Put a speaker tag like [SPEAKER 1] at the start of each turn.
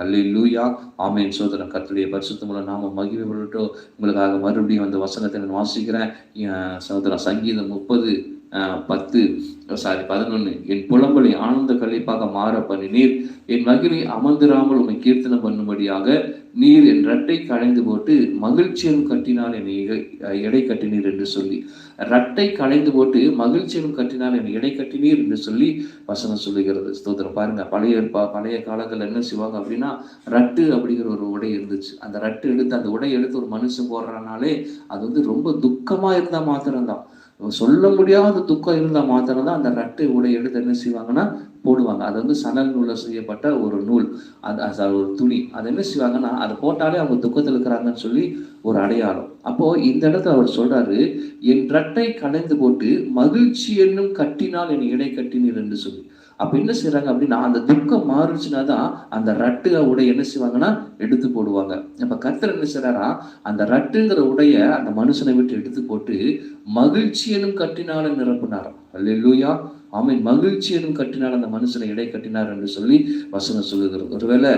[SPEAKER 1] அல்லேலூயா, ஆமென். சோதரன் கர்த்தருடைய பரிசுத்தமுள்ள நாம மகிமைப்படட்டும். உங்களுக்காக மறுபடியும் அந்த வசனத்தை நான் வாசிக்கிறேன். சகோதரன் சங்கீதம் 30 11. என் புலம்பலை ஆனந்த கழிப்பாக மாற பண்ணினீர், என் மகிமை அமர்ந்திராமல் உம்மை கீர்த்தனம் பண்ணும்படியாக நீர் என் ரட்டை களைந்து போட்டு மகிழ்ச்சியும் கட்டினால் என்னை எடை கட்டினீர் என்று சொல்லி, ரட்டை களைந்து போட்டு மகிழ்ச்சியும் கட்டினால் என்னை எடை கட்டினீர் என்று சொல்லி வசனம் சொல்லுகிறது. ஸ்தோத்திரம். பாருங்க, பழைய காலங்கள் என்ன செய்வாங்க அப்படின்னா, ரட்டு அப்படிங்கிற ஒரு உடை இருந்துச்சு. அந்த ரட்டு எடுத்து அந்த உடை எடுத்து ஒரு மனுஷன் போடுறனாலே அது வந்து ரொம்ப துக்கமா இருந்தா மாத்திரம்தான், சொல்ல முடியாத துக்கம் இருந்தா மாத்திரம்தான் அந்த ரட்டை உடை எடுத்து என்ன செய்வாங்கன்னா போடுவாங்க. அது வந்து சணல் நூல்ல செய்யப்பட்ட ஒரு நூல், அது ஒரு துணி. அது என்ன செய்வாங்கன்னா அதை போட்டாலே அவங்க துக்கத்தில் இருக்கிறாங்கன்னு சொல்லி ஒரு அடையாளம். அப்போ இந்த இடத்துல அவர் சொல்றாரு, என் ரட்டை களைந்து போட்டு மகிழ்ச்சி என்னும் கட்டினால் என் இடை கட்டினீர் என்று சொல்லி. அப்ப என்ன செய்யறாங்க அப்படின்னா, அந்த துக்கம் மாறுச்சுன்னா தான் அந்த ரட்டு உடைய என்ன செய்வாங்கன்னா எடுத்து போடுவாங்க. அப்ப கர்த்தர் என்ன செய்யறாரா, அந்த ரட்டுங்கிற உடைய அந்த மனுஷனை விட்டு எடுத்து போட்டு மகிழ்ச்சி எனும் கட்டினால நிரப்பினாராம். அல்லேலூயா, ஆமென். மகிழ்ச்சி எனும் கட்டினால் அந்த மனுஷனை இடை கட்டினார் என்று சொல்லி வசனம் சொல்லுகிறது. ஒருவேளை